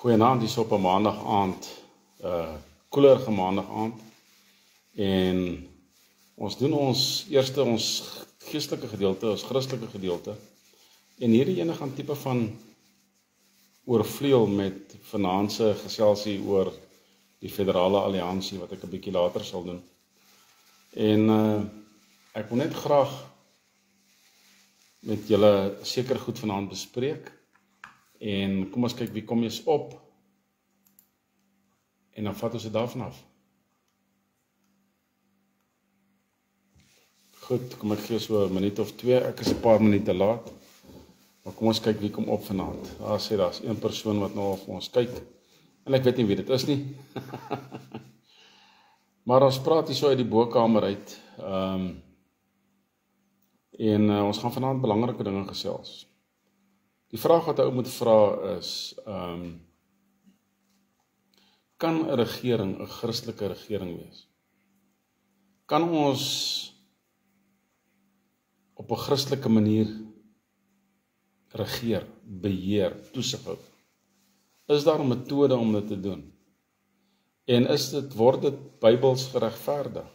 Goeienaand, hier is op 'n maandag aand, koelerige maandag aand. En ons doen ons geestelike gedeelte, ons Christelike gedeelte. En hierdie ene gaan tipe van oorvleuel met vanaand se geselsie oor die federale alliansie wat ek 'n bietjie later sal doen. En ek wil net graag met julle seker goed vanaand bespreek. En kom ons kyk wie kom eers op. En dan vat ons dit daarvan af. Goed, kom ek gee so 'n minuut of 2. Ek is 'n paar minute laat. Maar kom ons kyk wie kom op vanaand. Daar's een persoon wat nou vir ons kyk. En ek weet nie wie dit is nie. Maar ons praat hier so uit die bokamer uit. En ons gaan vanaand belangrike dinge gesels. Die vraag wat 'n ou moet vra is, kan 'n regering 'n Christelike regering wees? Kan ons op 'n Christelike manier regeer, beheer, toesig hou? Is daar 'n metode om dit te doen? En word dit Bybels geregverdig?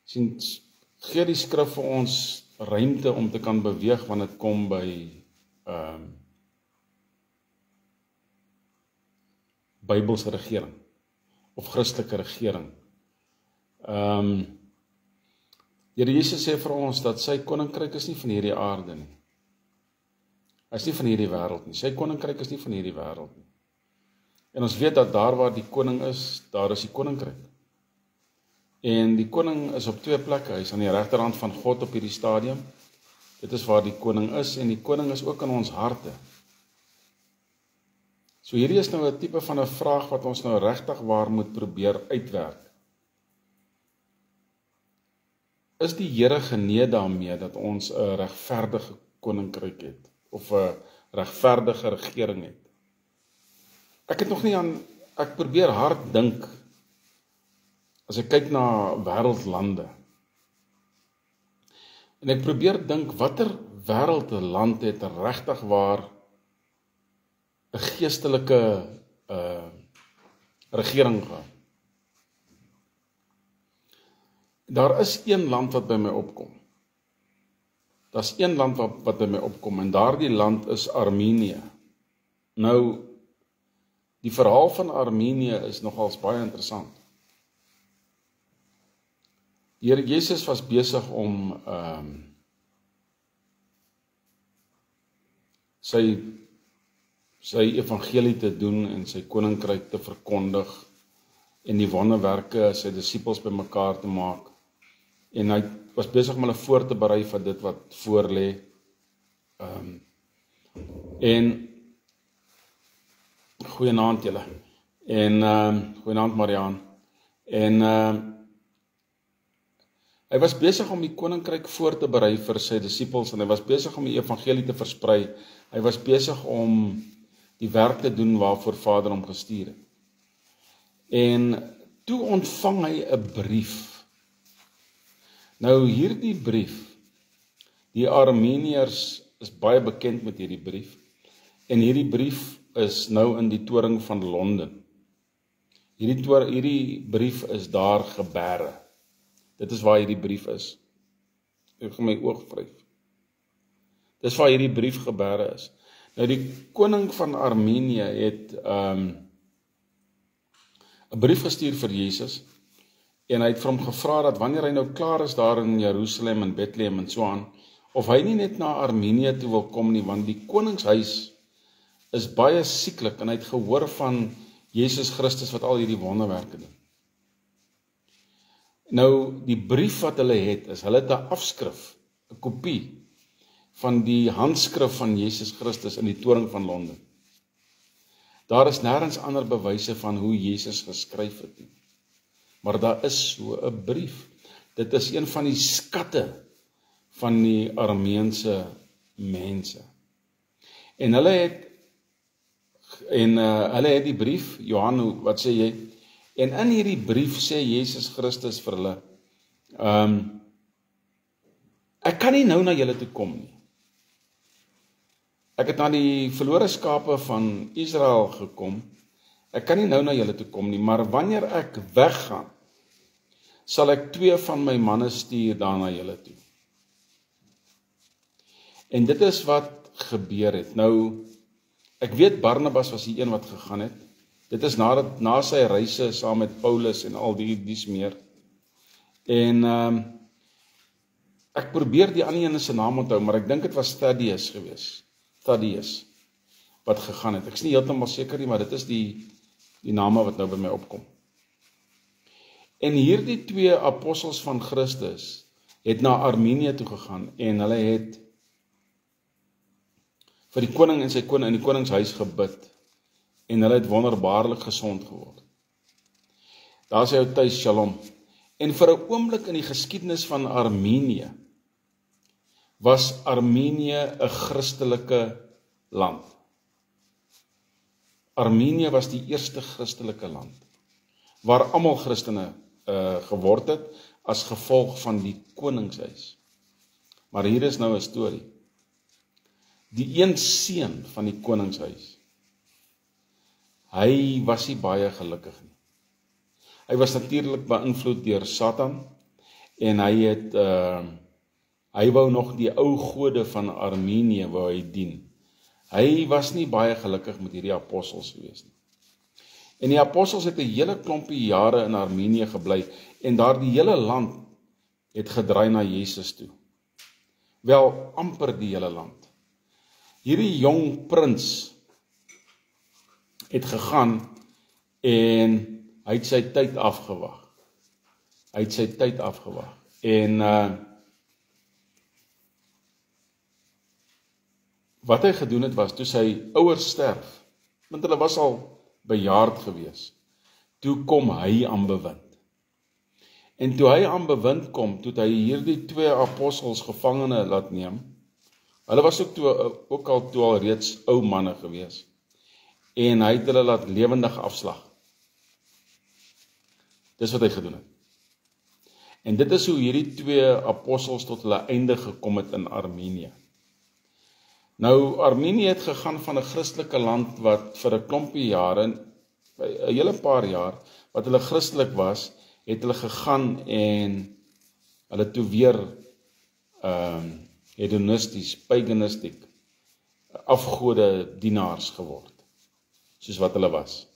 Sien, gee die skrif vir ons ruimte om te kan beweeg wanneer dit kom by Bybelse regering of Christelike regering. Here Jesus sê vir ons dat sy koninkryk is nie van hierdie aarde nie. Hy is nie van hierdie wêreld nie. Sy koninkryk is nie van hierdie wêreld nie. En ons weet dat daar waar die koning is, daar is die koninkryk. En die koning is op 2 plekke. Hy is aan die regterhand van God op hierdie stadium. Dit is waar die koning is, en die koning is ook in ons harte. So hierdie is nou 'n tipe van 'n vraag wat ons nou regtig waar moet probeer uitwerk. Is die Here genee daarmee dat ons 'n regverdige koninkryk het, of 'n regverdige regering het? Ek probeer hard dink, as ek kyk na wêreldlande, en ek probeer dink, watter wêreldland het regtig waar 'n geestelike regering gehad? Daar is een land wat by my opkom. Daar's een land wat by my opkom, en daardie land is Armenië. Nou, die verhaal van Armenië is nogals baie interessant. Die Here Jesus was besig om sy evangelie te doen en sy koninkryk te verkondig en die wonderwerke, sy disippels bymekaar te maak. En hy was besig om hulle voor te berei vir dit wat voor lê. En goeienaand julle. En goeienaand Mariaan. En hy was besig om die koninkryk voor te berei vir sy disippels, en hy was besig om die evangelie te versprei. Hy was besig om die werk te doen waarvoor Vader hom gestuur het. En toe ontvang hy 'n brief. Nou hierdie brief, die Armeniërs is baie bekend met hierdie brief, en hierdie brief is nou in die toring van Londen. Hierdie brief is daar geberre. Dit is waar hierdie brief is. Ek gaan my oog vryf. Dis waar hierdie brief geberre is. Nou die koning van Armenië het 'n brief gestuur vir Jesus, en hy het vir hom gevra dat wanneer hy nou klaar is daar in Jerusalem en Bethlehem en so aan, of hy nie net na Armenië toe wil kom nie, want die koningshuis is baie sieklik, en hy het gehoor van Jesus Christus wat al hierdie wonderwerke doen. Nou, die brief wat hulle het, is hulle het 'n afskrif, 'n kopie van die handskrif van Jesus Christus in die toring van Londen. Daar is nêrens ander bewyse van hoe Jesus geskryf het nie. Maar daar is so 'n brief. Dit is een van die skatte van die Armeense mense. En hulle het die brief, Johan, wat sê jy? En in hierdie brief sê Jesus Christus vir hulle, ek kan nie nou na julle toe kom nie. Ek het na die verlore skape van Israel gekom. Ek kan nie nou na julle toe kom nie, maar wanneer ek weggaan, sal ek 2 van my manne stuur daar na julle toe. En dit is wat gebeur het. Nou, ek weet Barnabas was die een wat gegaan het. Dit is na sy reise saam met Paulus en al dies meer. En ek probeer die ander een se naam onthou, maar ek dink dit was Thaddeus gewees. Thaddeus, wat gegaan het. Ek is nie heeltemal seker nie, maar dit is die name wat nou by my opkom. En hierdie 2 apostels van Christus het na Armenië toe gegaan en hulle het vir die koning en sy koning in die koningshuis gebid en hulle het wonderbaarlik gesond geword. Daar is jou tuis, Shalom. En vir 'n oomblik in die geskiedenis van Armenië was Armenië 'n Christelike land. Armenië was die eerste Christelike land waar almal Christene geword het as gevolg van die koningshuis. Maar hier is nou 'n storie. Die een seun van die koningshuis, hy was nie baie gelukkig nie. Hy was natuurlik beïnvloed deur Satan en hy wou nog die ou gode van Armenië wou hy dien. Hy was nie baie gelukkig met hierdie apostels gewees nie. En die apostels het 'n hele klompie jare in Armenië gebly en daar die hele land het gedraai na Jesus toe. Wel, amper die hele land. Hierdie jong prins het gegaan en hy het sy tyd afgewag. En wat hy gedoen het was, toe sy ouers sterf, want hulle was al bejaard gewees, toe kom hy aan bewind. En toe hy aan bewind kom, toe hy hierdie 2 apostels gevangene laat neem. Hulle was ook al reeds ou manne gewees. En hy het hulle laat lewendig afslag. Dis wat hy gedoen het. En dit is hoe hierdie 2 apostels tot hulle einde gekom het in Armenië. Nou, Armenië het gegaan van 'n Christelike land wat vir 'n klompie jare, 'n hele paar jaar, wat hulle Christelik was, het hulle gegaan en hulle toe weer hedonisties, paganisties, afgode dienaars geword, soos wat hulle was.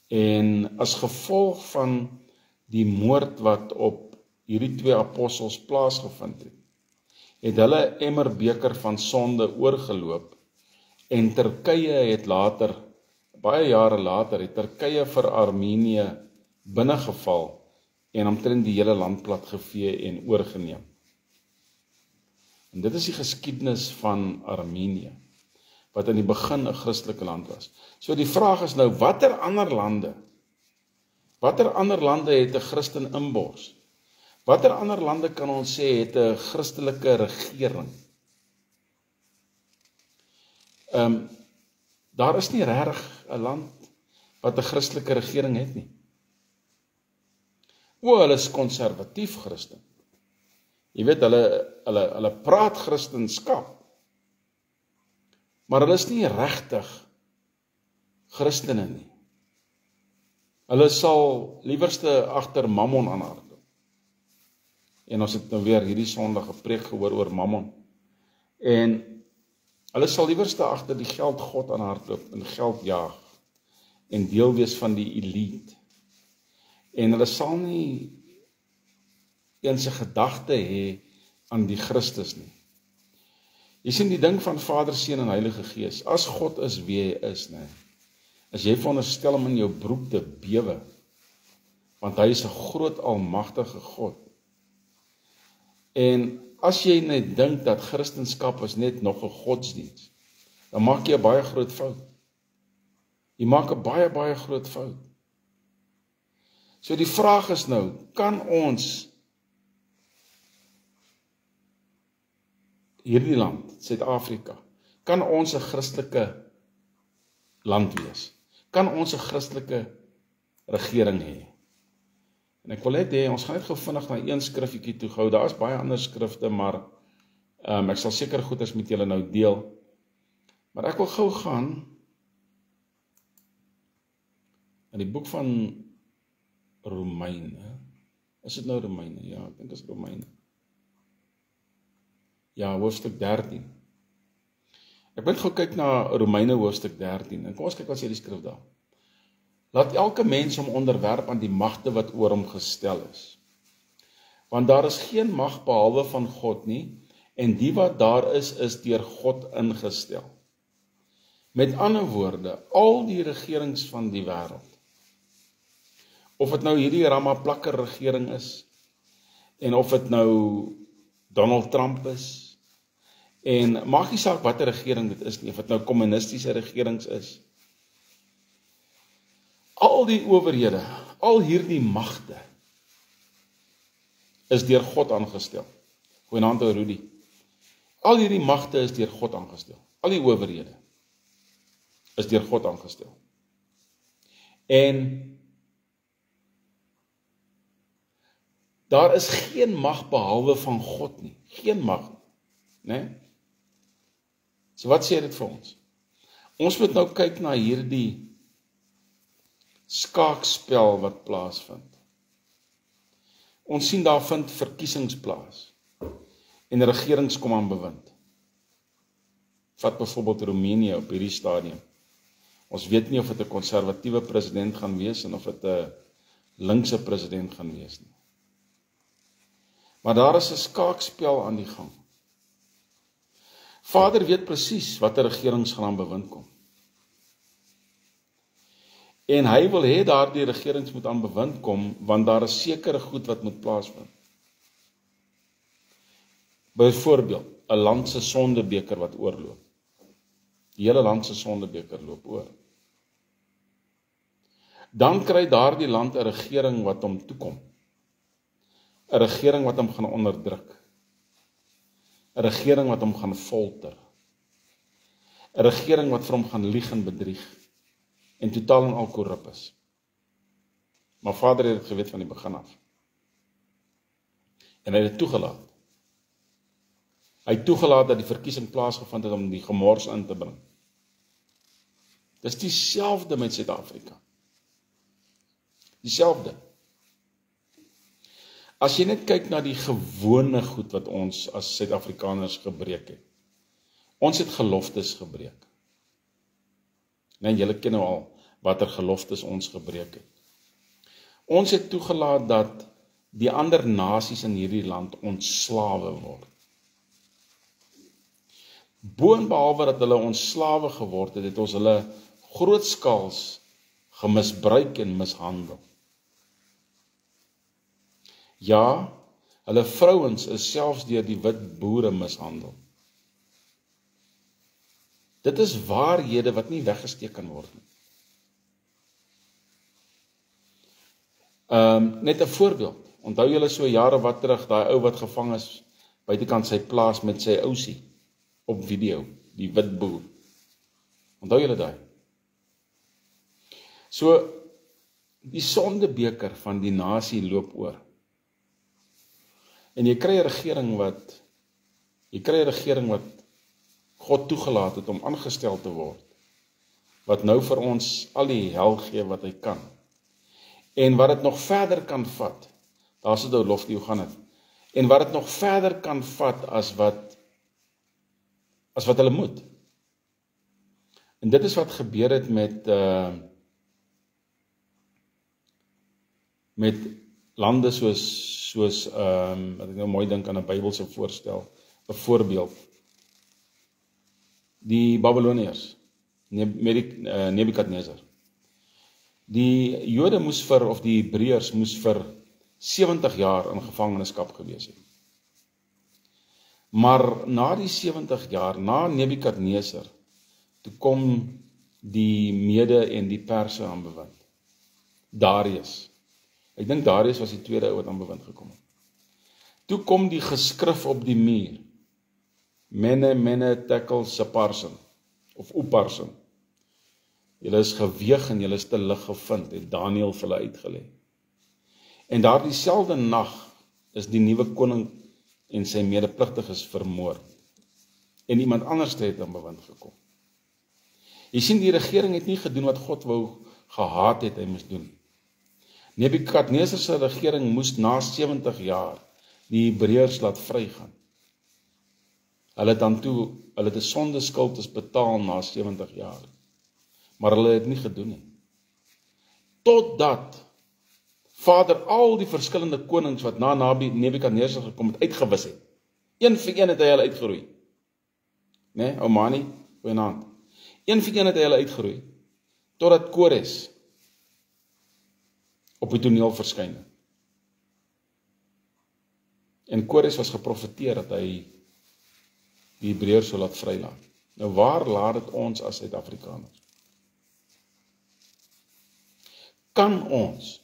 En as gevolg van die moord wat op hierdie 2 apostels plaasgevind het hulle 'n emmerbeker van sonde oorgeloop en Turkye het later, baie jare later, het Turkye vir Armenië binnegeval en omtrent die hele land platgevee en oorgeneem. En dit is die geskiedenis van Armenië, wat in die begin 'n Christelike land was. So die vraag is nou, watter ander lande het 'n Christen inbors? Watter ander lande kan ons sê het 'n Christelike regering? Daar is nie regtig 'n land wat 'n Christelike regering het nie. Hulle is konservatief Christen. Jy weet, hulle praat Christenskap, maar hulle is nie regtig Christene nie. Hulle sal liewerste agter Mammon aanhardloop. En ons het nou weer hierdie Sondag 'n preek gehoor oor Mammon. En hulle sal liewerste agter die geldgod aanhardloop en geld jaag en deel wees van die elite. En hulle sal nie eens 'n gedagte hê aan die Christus nie. Jy sien die ding van Vader, Seun en Heilige Gees. As God is wie hy is, né? As jy veronderstel om in jou broek te bewe, want hy is 'n groot almagtige God. En as jy net dink dat Christendom is net nog 'n godsdiens, dan maak jy 'n baie groot fout. Jy maak 'n baie groot fout. So die vraag is nou, kan ons hierdie land, Suid-Afrika, kan ons 'n Christelike land wees? Kan ons 'n Christelike regering hê? En ek wil net hê, ons gaan net gou vinnig na een skrifgetjie toe gou. Daar is baie ander skrifte, maar Ek sal seker goeders met julle nou deel, maar ek wil gou gaan in die boek van Romeine. Is dit nou Romeine? Ja, ek dink is Romeine. Ja, hoofstuk 13. Ek wil gou kyk na Romeine hoofstuk 13, en kom ons kyk wat sê die skrif daar. Laat elke mens hom onderwerp aan die magte wat oor hom gestel is. Want daar is geen mag behalwe van God nie, en die wat daar is deur God ingestel. Met ander woorde, al die regerings van die wêreld, of dit nou hierdie Ramaplakker regering is, en of dit nou Donald Trump is, en maak nie saak watter regering dit is nie, of dit nou kommunistiese regerings is, al die owerhede, al hierdie magte, is deur God aangestel. Goeienaand ou Rudy. Al hierdie magte is deur God aangestel. Al die owerhede is deur God aangestel. En daar is geen mag behalwe van God nie. Geen mag, né? So wat sê dit vir ons? Ons moet nou kyk na hierdie skaakspel wat plaasvind. Ons sien daar vind verkiesings plaas en regerings kom aan bewind. Vat byvoorbeeld Roemenië op hierdie stadium. Ons weet nie of dit 'n konservatiewe president gaan wees en of dit 'n linkse president gaan wees nie. Maar daar is 'n skaakspel aan die gang. Vader weet presies watter regerings gaan aan bewind kom. En hy wil hê daardie regerings moet aan bewind kom, want daar is sekere goed wat moet plaasvind. Byvoorbeeld, 'n land se sondebeker wat oorloop. Die hele land se sondebeker loop oor. Dan kry daardie land 'n regering wat hom toekom. 'n regering wat hom gaan onderdruk. 'n regering wat hom gaan folter. 'n regering wat vir hom gaan lieg en bedrieg. En totaal en al korrup is. Maar Vader het dit geweet van die begin af. En hy het dit toegelaat. Hy het toegelaat dat die verkiesing plaasgevind het om die gemors in te bring. Dis dieselfde met Suid-Afrika. Dieselfde. As jy net kyk na die gewone goed wat ons as Suid-Afrikaners gebreek het. Ons het geloftes gebreek. Nee, julle ken nou al watter geloftes ons gebreek het. Ons het toegelaat dat die ander nasies in hierdie land ons slawe word. Boonbehalwe dat hulle ons slawe geword het, het ons hulle grootskaals gemisbruik en mishandel. Ja, hulle vrouens is selfs deur die wit boere mishandel. Dit is waarhede wat nie weggesteek kan word nie. Net 'n voorbeeld. Onthou julle so jare wat terug, daai ou wat gevang is buitekant sy plaas met sy ousie op video, die wit boer. Onthou julle daai? So, die sondebeker van die nasie loop oor. En jy kry 'n regering wat God toegelaat het om aangestel te word, wat nou vir ons al die hel gee wat hy kan. En wat dit nog verder kan vat, daar sit ou Lofty, hoe gaan dit? En wat dit nog verder kan vat as wat hulle moet. En dit is wat gebeur het met lande soos wat ek nou mooi dink aan 'n Bybelse voorstel, 'n voorbeeld. Die Babyloniërs, Nebukadnezar. Die Jode moes of die Hebreërs moes vir 70 jaar in gevangenskap gewees het. Maar na die 70 jaar, na Nebukadnezar, toe kom die Mede en die Perse aan bewind. Darius. Ek dink Darius was die tweede ou wat aan bewind gekom het. Toe kom die geskrif op die muur. Mene tekel Separsin, of Uparsin. Julle is geweeg en julle is te lig gevind, het Daniël vir hulle uitgelê. En daardie selfde nag is die nuwe koning en sy medepligtiges vermoor. En iemand anders het aan bewind gekom. Jy sien, die regering het nie gedoen wat God wou gehaat het hy moes doen. Nebukadneser se regering moes na 70 jaar die Hebreërs laat vrygaan. Hulle het 'n sondeskuld betaal na 70 jaar. Maar hulle het nie gedoen nie. Totdat Vader al die verskillende konings wat na Nebukadneser gekom het, uitgewis het. Een vir een het hy hulle uitgeroei. Nee, ou manie, goeie hand. Een vir een het hy hulle uitgeroei. Totdat Kores op die toneel verskyn het. En Kores was geprofeteer dat hy die Hebreërs sou laat vrylaat. Nou waar laat dit ons as Suid-Afrikaners? Kan ons,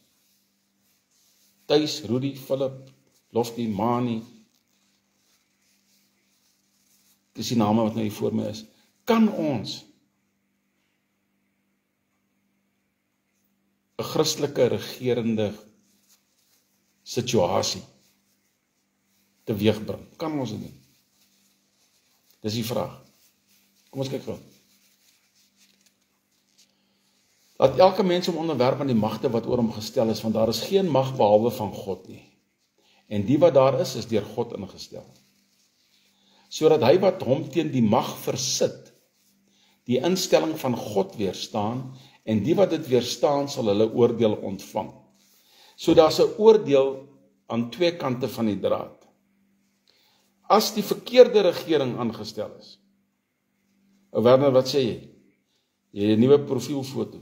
Thys, Rudy, Philip, Lofty, Mani, dis die name wat nou hier voor my is, kan ons 'n Christelike regerende situasie teweegbring? Kan ons dit nie? Dis die vraag. Kom ons kyk gou. Laat elke mens hom onderwerp aan die magte wat oor hom gestel is, want daar is geen mag behalwe van God nie. En die wat daar is deur God ingestel. Sodat hy wat hom teen die mag versit, die instelling van God weerstaan, en die wat dit weerstaan sal hulle oordeel ontvang. So daar's 'n oordeel aan twee kante van die draad. As die verkeerde regering aangestel is. Ou Werner, wat sê jy? Jy het 'n nuwe profielfoto.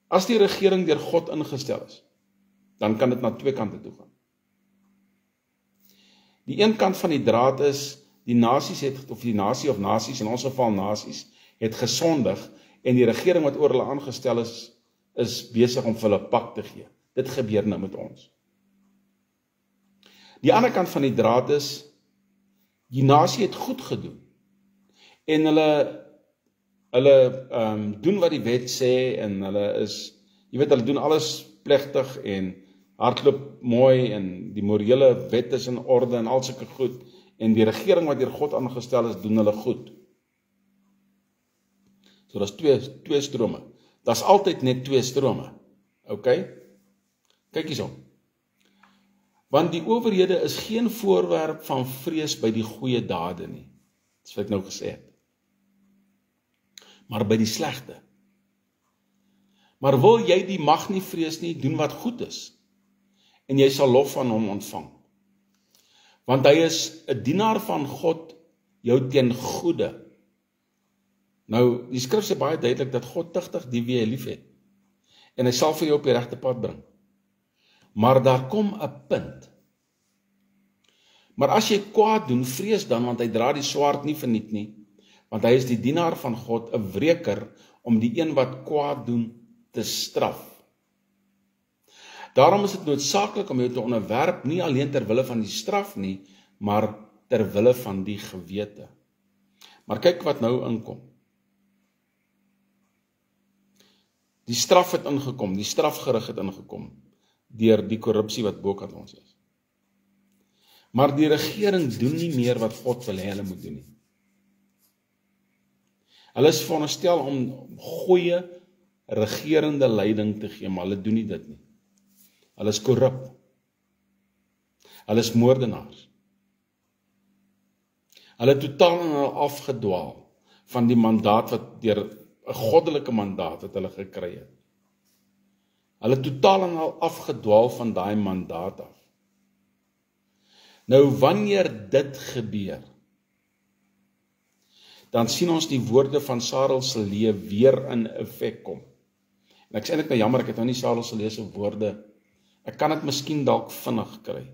As die regering deur God ingestel is, dan kan dit na twee kante toe gaan. Die een kant van die draad is, die nasies het, of die nasie of nasies, in ons geval nasies, het gesondig, en die regering wat oor hulle aangestel is besig om vir hulle pak te gee. Dit gebeur nou met ons. Die ander kant van die draad is, die nasie het goed gedoen, en hulle doen wat die wet sê, en hulle doen alles plegtig, en hardloop mooi, en die morele wet is in orde, en al sulke goed, en die regering wat deur God aangestel is, doen hulle goed. So daar's twee strome. Daar's altyd net twee strome. OK? Kyk hierson. Want die owerhede is geen voorwerp van vrees by die goeie dade nie. Dis wat ek nou gesê het. Maar by die slegte. Maar wil jy die mag nie vrees nie, doen wat goed is, en jy sal lof van hom ontvang. Want hy is 'n dienaar van God, jou ten goede. Nou, die skrif sê baie duidelik dat God tugtig die wie hy lief het, en hy sal vir jou op die regte pad bring. Maar daar kom 'n punt. Maar as jy kwaad doen, vrees dan, want hy dra die swaard nie verniet nie, want hy is die dienaar van God, 'n wreker, om die een wat kwaad doen te straf. Daarom is dit noodsaaklik om jou te onderwerp, nie alleen ter wille van die straf nie, maar ter wille van die gewete. Maar kyk wat nou inkom. Die straf het ingekom, die strafgerig het ingekom, deur die korrupsie wat bokant ons is. Maar die regering doen nie meer wat God wil hê hulle moet doen nie. Hulle is veronderstel om goeie regerende leiding te gee, maar hulle doen nie dit nie. Hulle is korrup. Hulle is moordenaars. Hulle het totaal en al afgedwaal van die mandaat wat deur 'n goddelike mandaat wat hulle gekry het. Hulle het totaal en al afgedwaal van daai mandaat af. Nou wanneer dit gebeur, dan sien ons die woorde van Sarel Selee weer in effek kom. En ek is eintlik jammer, ek het nou nie Sarel Selee se woorde. Ek kan dit miskien dalk vinnig kry.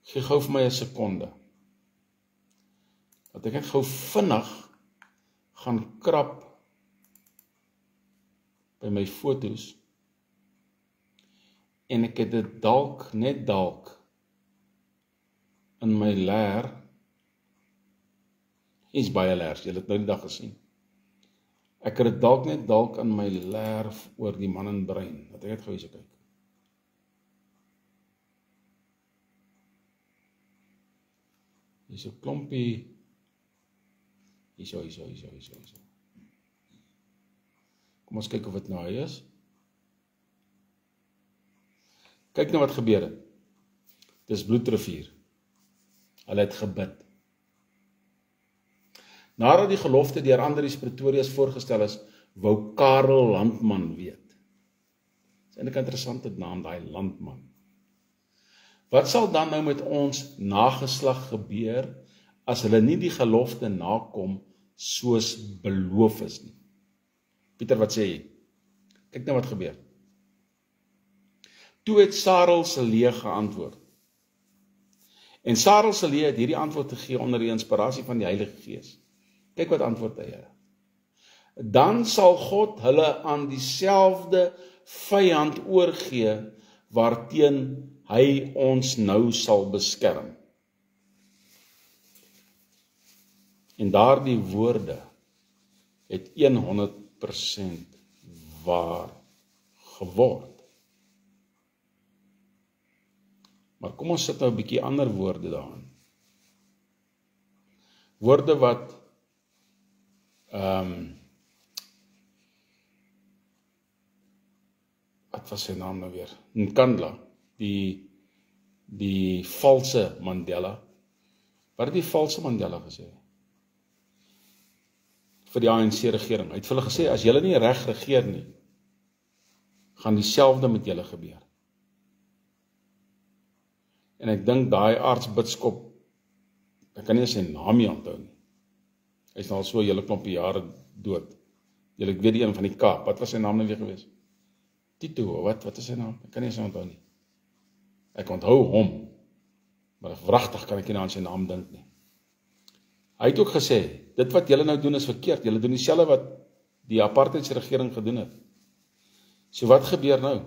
Gee gou vir my 'n sekonde. Dat ek net gou vinnig gaan krap by my foto's, en ek het dit net dalk in my leer. Is baie leers, jy het nou die dag gesien. Ek het dit dalk in my leer oor die man in brein. Dat ek net gou hierso kyk. Hier so klompie, hierso. Kom ons kyk of dit nou hy is. Kyk nou wat gebeur het. Dis Bloedrivier. Hulle het gebid. Nadat die gelofte deur Andries Pretorius voorgestel is, wou Karel Landman weet. Dis eintlik 'n interessante naam, daai Landman. Wat sal dan nou met ons nageslag gebeur as hulle nie die gelofte nakom soos beloof is nie? Pieter, wat sê jy? Kyk nou wat gebeur. Toe het Sarel Selee geantwoord. En Sarel Selee het hierdie antwoord gegee onder die inspirasie van die Heilige Gees. Kyk wat antwoord hy. Dan sal God hulle aan dieselfde vyand oorgee waarteen hy ons nou sal beskerm. En daardie woorde het 100% waar geword. Maar kom ons sit nou 'n bietjie ander woorde daarin. Woorde wat wat was sy naam nou weer? Nkandla, die valse Mandela. Wat het die valse Mandela gesê? Vir die ANC regering. Hy het vir hulle gesê, as julle nie reg regeer nie, gaan dieselfde met julle gebeur. En ek dink daai aartsbidskop, ek kan nie sy naam nie onthou nie. Hy is nou al so 'n hele klompie jare dood. Julle weet die een van die Kaap, wat was sy naam nou weer gewees? Tito, wat is sy naam? Ek kan nie sy onthou nie. Ek onthou hom, maar wragtig kan ek nie aan sy naam dink nie. Hy het ook gesê, dit wat julle nou doen is verkeerd, julle doen dieselfde wat die apartheidsregering gedoen het. So wat gebeur nou?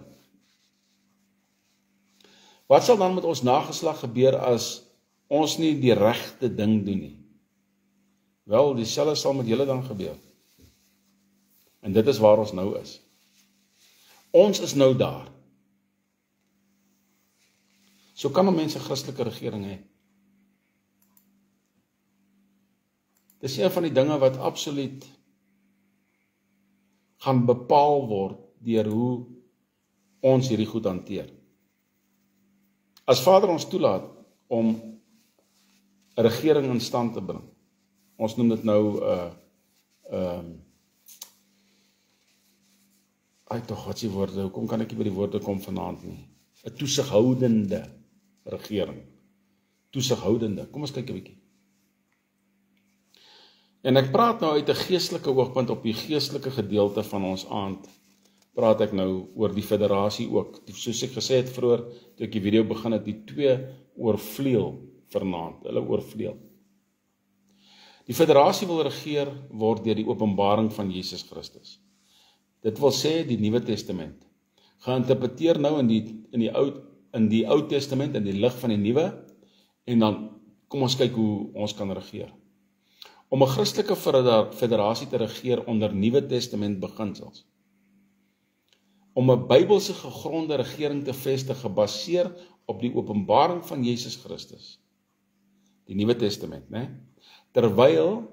Wat sal dan met ons nageslag gebeur as ons nie die regte ding doen nie? Wel, dieselfde sal met julle dan gebeur. En dit is waar ons nou is. Ons is nou daar. So kan 'n mens 'n Christelike regering hê. Dis een van die dinge wat absoluut gaan bepaal word deur hoe ons hierdie goed hanteer. As Vader ons toelaat om 'n regering in stand te bring, ons noem dit nou wat is die woorde, hoekom kan ek nie by die woorde kom vanaand nie? 'n toesighoudende regering. Toesighoudende, kom ons kyk 'n bietjie. En ek praat nou uit 'n geestelike oogpunt op die geestelike gedeelte van ons aand. Praat ek nou oor die federasie ook. Soos ek gesê het vroeër, toe ek die video begin het, die twee oorvleuel vanaand, hulle oorvleuel. Die federasie wil regeer word deur die openbaring van Jesus Christus. Dit wil sê die Nuwe Testament. Geïnterpreteer nou in die Ou Testament, in die lig van die Nuwe, en dan kom ons kyk hoe ons kan regeer. Om 'n Christelike federasie te regeer onder Nuwe Testament beginsels. Om 'n Bybelse gegronde regering te vestig gebaseer op die openbaring van Jesus Christus. Die Nuwe Testament, né? Terwyl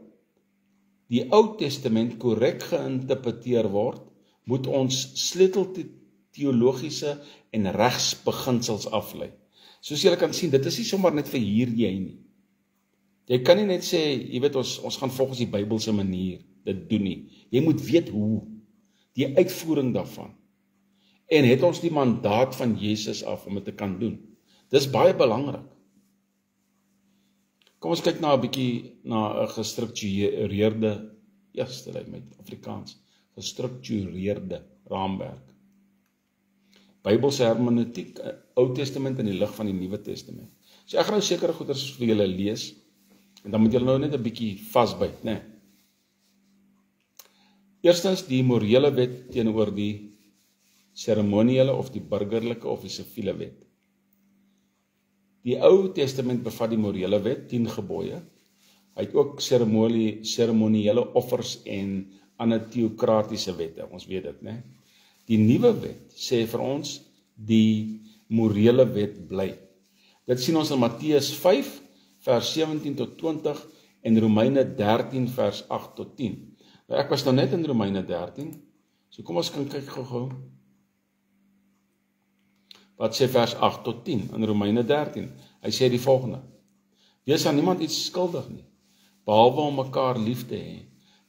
die Ou Testament korrek geïnterpreteer word, moet ons sleutelteologiese en regsbeginsels aflei. Soos julle kan sien, dit is nie sommer net vir hier jy nie. Jy kan nie net sê, jy weet, ons gaan volgens die Bybelse manier dit doen nie. Jy moet weet hoe, die uitvoering daarvan. En het ons die mandaat van Jesus af om dit te kan doen. Dis baie belangrik. Kom ons kyk na 'n bietjie na 'n gestruktureerde, lyk my Afrikaans, gestruktureerde raamwerk. Bybelse hermeneutiek, Ou Testament in die lig van die Nuwe Testament. So ek gaan nou sekere goeders vir julle lees, en dan moet julle nou net 'n bietjie vasbyt, né? Eerstens die morele wet teenoor die seremoniele of die burgerlike of die siviele wet. Die Ou Testament bevat die morele wet, 10 gebooie. Hy het ook seremoniele offers en ander teokratiese wette, ons weet dit, né? Die Nuwe Wet sê vir ons die morele wet bly. Dit sien ons in Matteus 5 vers 17 tot 20 en Romeine 13 vers 8 tot 10. Nou ek was nou net in Romeine 13, so kom ons kan kyk gou-gou. Wat sê vers 8 tot 10 in Romeine 13? Hy sê die volgende: Wees aan niemand iets skuldig nie, behalwe om mekaar lief te hê,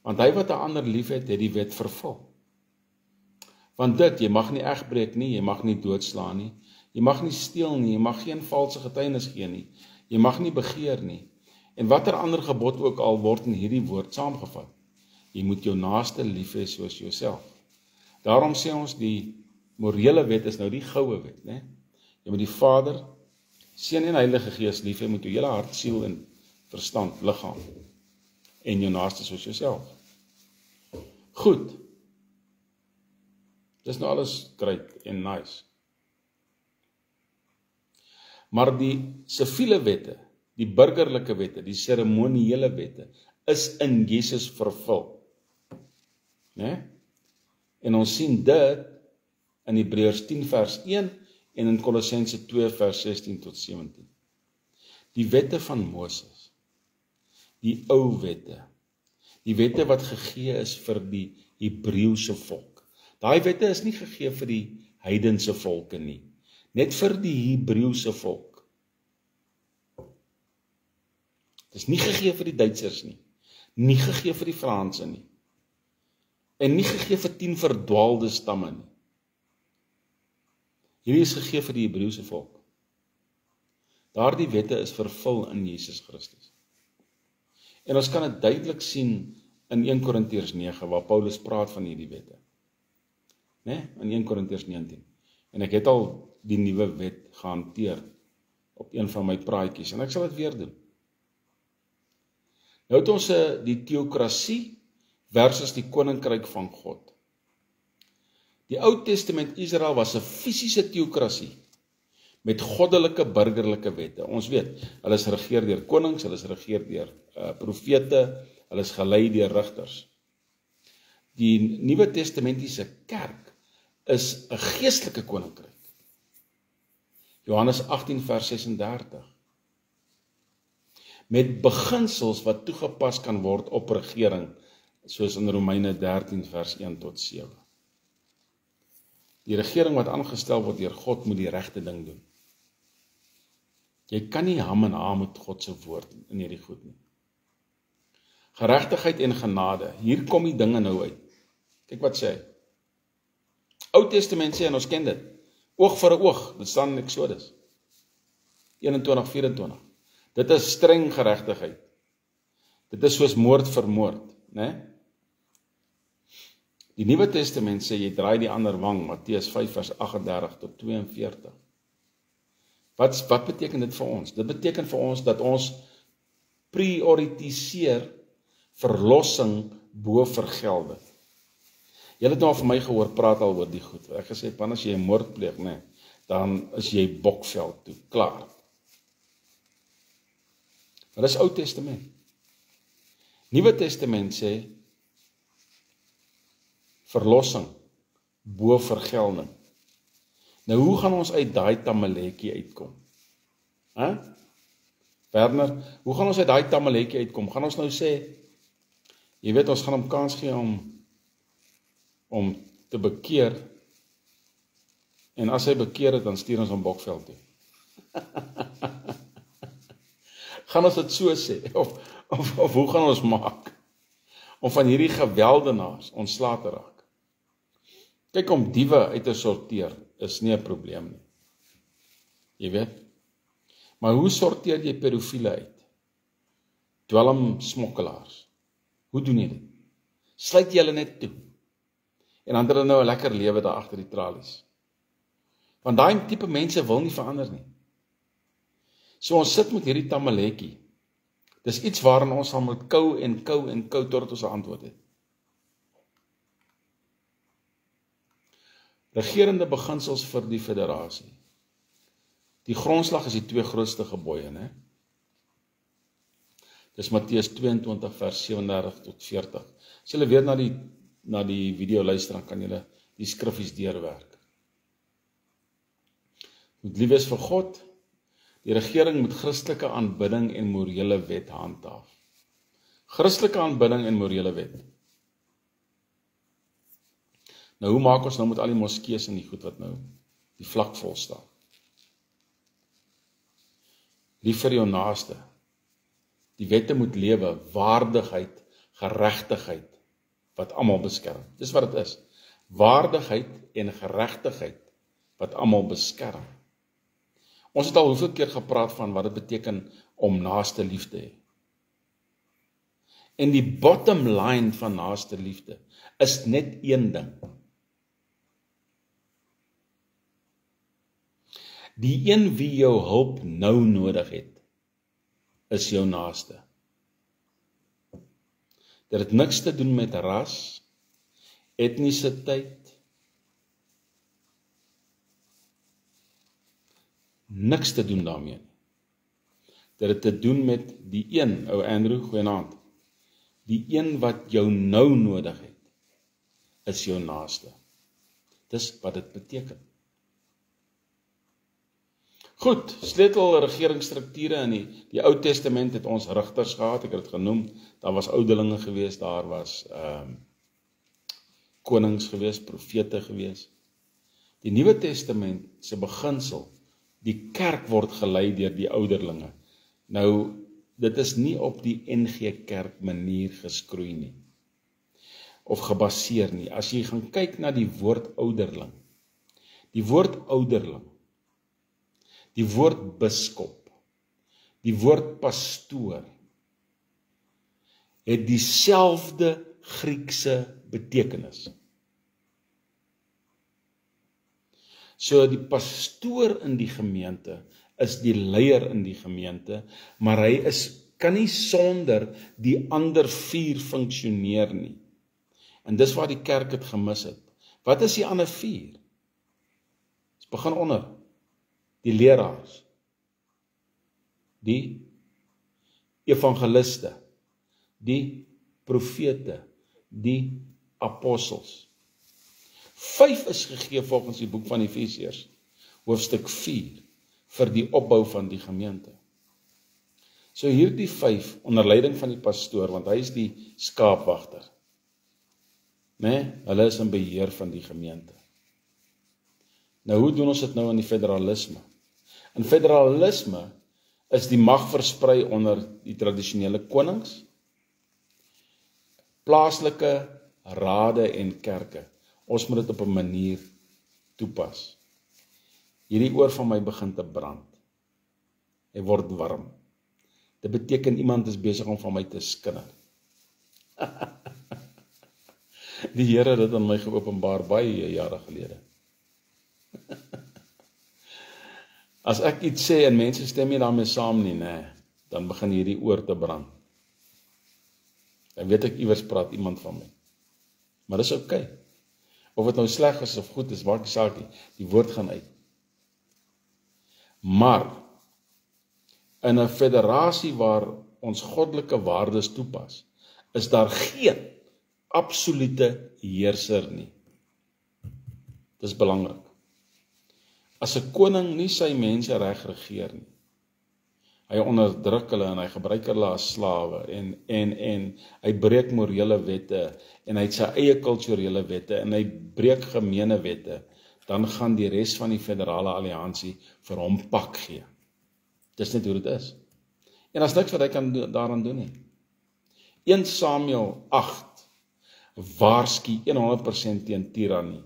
want hy wat 'n ander liefhet, het die wet vervul. Want dit, jy mag nie egbreek nie, jy mag nie doodslaan nie, jy mag nie steel nie, jy mag geen valse getuienis gee nie, jy mag nie begeer nie, en watter ander gebod ook al word in hierdie woord saamgevat. Jy moet jou naaste lief hê soos jouself. Daarom sê ons die morele wet is nou die goue wet, né? Jy moet die Vader, Seun en Heilige Gees lief hê met jou hele hart, siel en verstand, liggaam, en jou naaste soos jouself. Goed. Dis nou alles great en nice. Maar die siviele wette, die burgerlike wette, die seremoniele wette, is in Jesus vervul. Né? En ons sien dit in Hebreërs 10 vers 1 en in Kolossense 2 vers 16 tot 17. Die wette van Moses, die ou wette, die wette wat gegee is vir die Hebreëse volk. Daai wette is nie gegee vir die heidense volke nie, net vir die Hebreëse volk. Dit is nie gegee vir die Duitsers nie gegee vir die Franse nie, en nie gegee vir 10 verdwaalde stamme nie. Hierdie is gegee vir die Hebreëse volk. Daardie wette is vervul in Jesus Christus. En ons kan dit duidelik sien in 1 Korintiërs 9, waar Paulus praat van hierdie wette. Né? In 1 Korintiërs 19. En ek het al die nuwe wet gehanteer op een van my praatjies, en ek sal dit weer doen. Nou het ons die teokrasie versus die koninkryk van God. Die Ou Testament Israel was 'n fisiese teokrasie met goddelike burgerlike wette. Ons weet, hulle is geregeer deur konings, hulle is geregeer deur profete, hulle is gelei deur rigters. Die Nuwe Testamentiese kerk is 'n geestelike koninkryk. Johannes 18 vers 36. Met beginsels wat toegepas kan word op regering, soos in Romeine 13 vers 1 tot 7. Die regering wat aangestel word deur God moet die regte ding doen. Jy kan nie ham en ha met God se woord in hierdie goed nie. Geregtigheid en genade, hier kom die dinge nou uit. Kyk wat sê hy. Ou Testament sê, en ons ken dit, oog vir 'n oog, dit staan in Exodus 21:24. Dit is streng geregtigheid. Dit is soos moord vir moord, né? Die Nuwe Testament sê, jy draai die ander wang, Matteus 5 vers 38 tot 42. Wat beteken dit vir ons? Dit beteken vir ons dat ons prioritiseer verlossing bo vergelding. Julle het nou vir my gehoor praat al oor die goed. Ek gesê, pan as jy 'n moord pleeg, né, dan is jy bokveld toe, klaar. Maar dis Ou Testament. Nuwe Testament sê verlossing bo vergelding. Nou hoe gaan ons uit daai tamaletjie uitkom? Werner, hoe gaan ons uit daai tamaletjie uitkom? Gaan ons nou sê, jy weet, ons gaan hom kans gee om te bekeer, en as hy bekeer het, dan stuur ons hom bokveld toe. Gaan ons dit so sê, of hoe gaan ons maak, om van hierdie geweldenaars ontslae te raak? Kyk, om diewe uit te sorteer, is nie 'n probleem nie. Jy weet, maar hoe sorteer jy pedofiele uit? Dwelmsmokkelaars. Hoe doen jy dit? Sluit jy hulle net toe? En dan het hulle nou 'n lekker lewe daar agter die tralies. Want daai tipe mense wil nie verander nie. So ons sit met hierdie tamaletjie. Dis iets waarin ons sal moet kou en kou en kou totdat ons 'n antwoord het. Regerende beginsels vir die federasie. Die grondslag is die 2 grootste gebooie, né? Dis Matteus 22 vers 37 tot 40. As julle weer na die video luister, dan kan julle die skriffies deurwerk. Moet lief wees vir God, Die regering moet Christelike aanbidding en morele wet handhaaf. Christelike aanbidding en morele wet. Nou, hoe maak ons nou met al die moskees en die goed wat nou die vlak vol staan? Lief vir jou naaste. Die wette moet lewe, waardigheid, geregtigheid, wat almal beskerm. Dis wat dit is. Waardigheid en geregtigheid, wat almal beskerm. Ons het al hoeveel keer gepraat van wat dit beteken om naaste lief te hê. En die bottom line van naaste liefde is net een ding. Die een wie jou hulp nou nodig het, is jou naaste. Dit het niks te doen met ras, etnisiteit, niks te doen daarmee. Dit het te doen met die een, ou Andrew, goeienaand, die een wat jou nou nodig het, is jou naaste. Dis wat dit beteken. Goed, sleutel regeringsstrukture in die Ou Testament het ons rigters gehad, ek het dit genoem, daar was ouderlinge gewees, daar was konings gewees, profete gewees. Die Nuwe Testament se beginsel, die kerk word gelei deur die ouderlinge. Nou, dit is nie op die NG Kerk manier geskroei nie, of gebaseer nie. As jy gaan kyk na die woord ouderling, die woord ouderling, die woord biskop, die woord pastoor, het dieselfde Griekse betekenis. So die pastoor in die gemeente is die leier in die gemeente, maar hy kan nie sonder die ander 4 funksioneer nie. En dis waar die kerk het gemis het. Wat is die ander 4? Ons begin onder. Die leraars, die evangeliste, die profete, die apostels. 5 is gegee volgens die boek van Efesiërs, hoofstuk 4, vir die opbou van die gemeente. So hierdie 5, onder leiding van die pastoor, want hy is die skaapwagter, hulle is in beheer van die gemeente. Nou, hoe doen ons dit nou in die federalisme? In federalisme is die mag versprei onder die tradisionele konings, plaaslike rade en kerke. Ons moet dit op 'n manier toepas. Hierdie oor van my begin te brand. Hy word warm. Dit beteken iemand is besig om van my te skinder. Die Here het dit aan my geopenbaar baie jare gelede. As ek iets sê en mense stem nie daarmee saam nie, dan begin hierdie oor te brand. Dan weet ek iewers praat iemand van my. Maar dis oukei. Of dit nou sleg is of goed is, maak nie saak nie. Die woord gaan uit. Maar in 'n federasie waar ons goddelike waardes toepas, is daar geen absolute heerser nie. Dis belangrik. As 'n koning nie sy mense reg regeer nie, hy onderdruk hulle en hy gebruik hulle as slawe en hy breek morele wette en hy het sy eie kulturele wette en hy breek gemeene wette, dan gaan die res van die federale alliansie vir hom pak gee. Dis net hoe dit is. En as niks wat hy kan daaraan doen nie. 1 Samuel 8 waarsku 100% teen tirannie.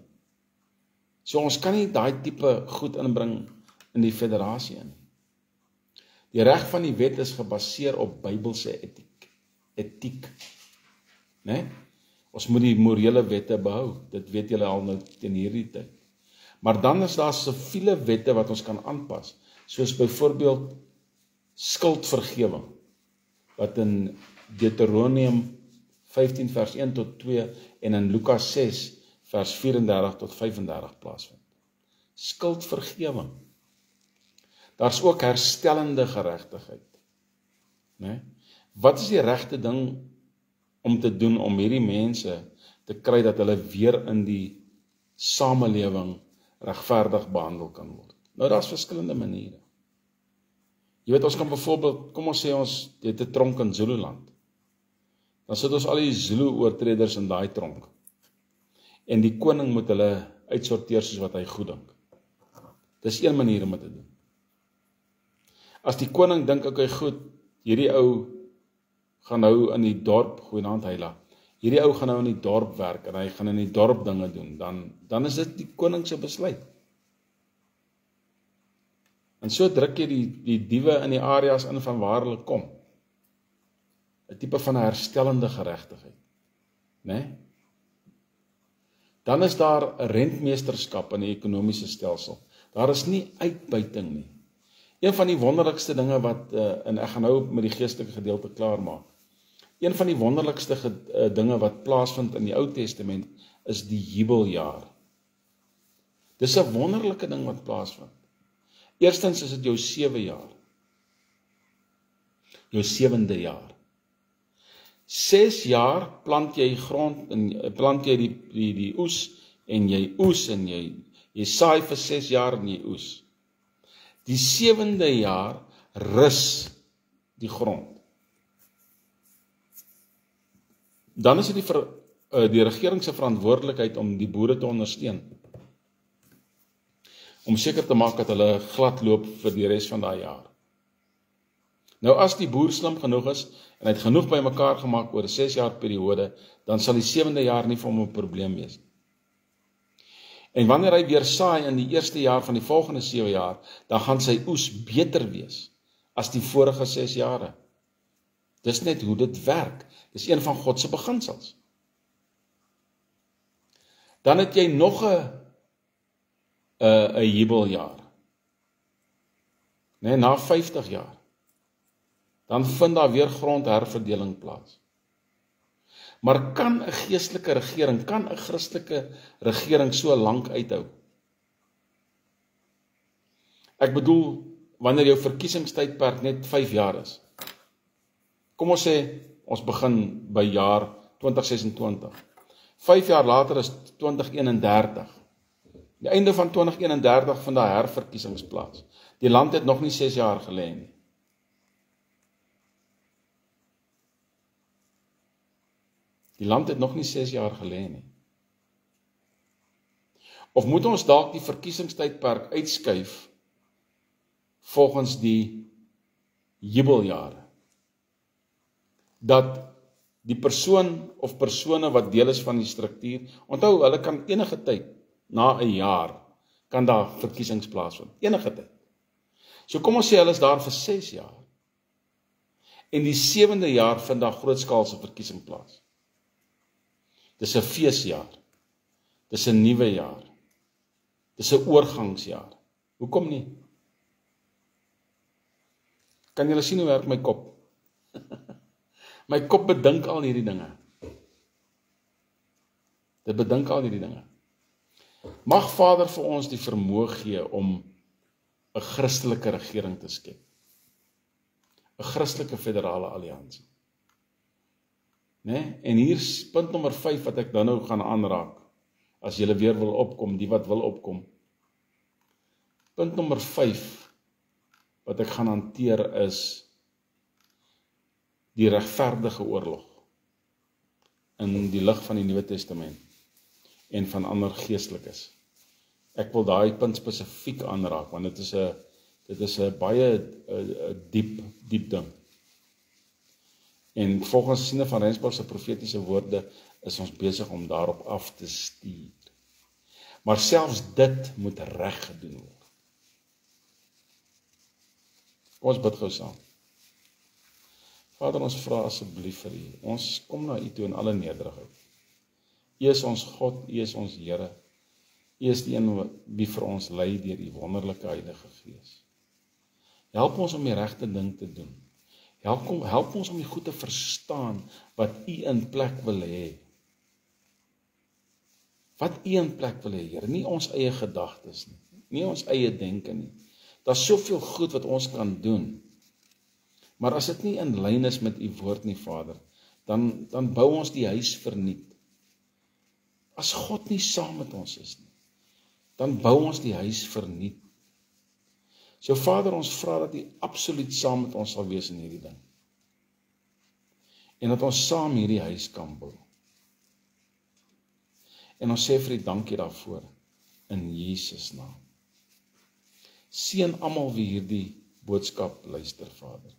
So ons kan nie daai tipe goed inbring in die federasie in. Die reg van die wet is gebaseer op Bybelse etiek. Ons moet die morele wette behou. Dit weet julle al nou teen hierdie tyd. Maar dan is daar siviele wette wat ons kan aanpas, soos byvoorbeeld skuldvergewing, wat in Deuteronomium 15 vers 1 tot 2 en in Lukas 6 vers 34 tot 35 plaasvind. Skuldvergewing. Daar's ook herstellende geregtigheid. Wat is die regte ding om te doen om hierdie mense te kry dat hulle weer in die samelewing regverdig behandel kan word? Nou, daar's verskillende maniere. Jy weet, ons kan byvoorbeeld, kom ons sê ons het 'n tronk in Zululand. Dan sit ons al die Zulu oortreders in daai tronk. En die koning moet hulle uitsorteer soos wat hy goed dink. Dis een manier om dit te doen. As die koning dink, okay, goed, hierdie ou gaan nou in die dorp, goeienaand Heila, hierdie ou gaan nou in die dorp werk, en hy gaan in die dorp dinge doen, dan is dit die koning se besluit. En so druk jy die diewe in die areas in van waar hulle kom. 'n tipe van 'n herstellende geregtigheid, né? Dan is daar 'n rentmeesterskap in die ekonomiese stelsel. Daar is nie uitbuiting nie. Een van die wonderlikste dinge wat, en ek gaan nou met die geestelike gedeelte klaarmaak, een van die wonderlikste dinge wat plaasvind in die Ou Testament, is die jubeljaar. Dis 'n wonderlike ding wat plaasvind. Eerstens is dit jou 7 jaar. Jou 7de jaar. 6 jaar plant jy grond, en plant jy die oes, en jy oes, en jy saai vir 6 jaar en jy oes. Die 7de jaar rus die grond. Dan is dit die regering se verantwoordelikheid om die boere te ondersteun. Om seker te maak dat hulle glad loop vir die res van daai jaar. Nou as die boer slim genoeg is, en hy het genoeg bymekaar gemaak oor 'n 6 jaar periode, dan sal die 7de jaar nie vir hom 'n probleem wees. En wanneer hy weer saai in die eerste jaar van die volgende 7 jaar, dan gaan sy oes beter wees as die vorige 6 jare. Dis net hoe dit werk. Dis een van God se beginsels. Dan het jy nog 'n jubeljaar. Nee, na 50 jaar. Dan vind daar weer grondherverdeling plaas. Maar kan 'n geestelike regering, kan 'n Christelike regering so lank uithou? Ek bedoel, wanneer jou verkiesingstydperk net 5 jaar is. Kom ons sê, ons begin by jaar 2026. 5 jaar later is 2031. Die einde van 2031 vind daar herverkiesings plaas. Die land het nog nie 6 jaar gelê nie. Die land het nog nie 6 jaar gelê nie. Of moet ons dalk die verkiesingstydperk uitskuif volgens die jubeljare? Dat die persoon of persone wat deel is van die struktuur, onthou, hulle kan enige tyd, na 'n jaar, kan daar verkiesings plaasvind. Enige tyd. So kom ons sê hulle is daar vir 6 jaar. En die 7de jaar vind daar grootskaalse verkiesing plaas. Dis 'n feesjaar. Dis 'n nuwe jaar. Dis 'n oorgangsjaar. Hoekom nie? Kan julle sien hoe werk my kop? My kop bedink al hierdie dinge. Dit bedink al hierdie dinge. Mag Vader vir ons die vermoë gee om 'n Christelike regering te skep. 'n Christelike federale alliansie. Nee? En hier is punt nommer 5 wat ek dan nou gaan aanraak. As julle weer wil opkom, die wat wil opkom. Punt nommer 5 wat ek gaan hanteer is die regverdige oorlog in die lig van die Nuwe Testament en van ander geestelikes. Ek wil daai punt spesifiek aanraak, want dit is 'n baie diep ding. En volgens Sine van Rensburg se profetiese woorde is ons besig om daarop af te stuur. Maar selfs dit moet reg gedoen word. Kom ons bid gou saam. Vader, ons vra asseblief vir U. Ons kom na U toe in alle nederigheid. U is ons God, U is ons Here. U is die een wie vir ons lei deur die wonderlike Heilige Gees. Help ons om die regte ding te doen. Help ons om die goed te verstaan wat U in plek wil hê. Wat U in plek wil hê, Here, nie ons eie gedagtes nie, nie ons eie denke nie. Daar's soveel goed wat ons kan doen. Maar as dit nie in lyn is met U woord nie, Vader, dan bou ons die huis verniet. As God nie saam met ons is nie, dan bou ons die huis verniet. So Vader, ons vra dat U absoluut saam met ons sal wees in hierdie ding. En dat ons saam hierdie huis kan bou. En ons sê vir U dankie daarvoor, in Jesus naam. Seën almal wie hierdie boodskap luister, Vader.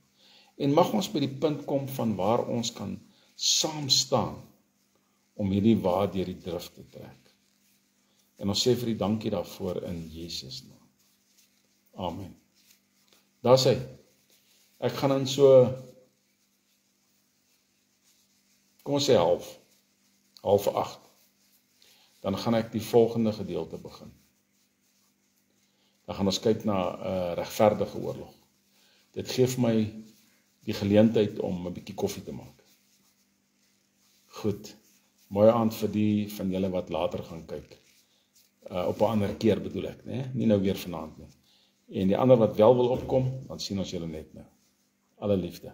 En mag ons by die punt kom van waar ons kan saam staan, om hierdie waar deur die drif te trek. En ons sê vir U dankie daarvoor in Jesus naam. Amen. Daar sê, ek gaan in so, kom ons sê 7:30, dan gaan ek die volgende gedeelte begin. Dan gaan ons kyk na 'n regverdige oorlog. Dit gee vir my die geleentheid om 'n bietjie koffie te maak. Goed, mooi aand vir die van julle wat later gaan kyk. Op 'n ander keer bedoel ek, né? Nie nou weer vanaand nie. En die ander wat wel wil opkom, dan sien ons julle net nou. Alle liefde.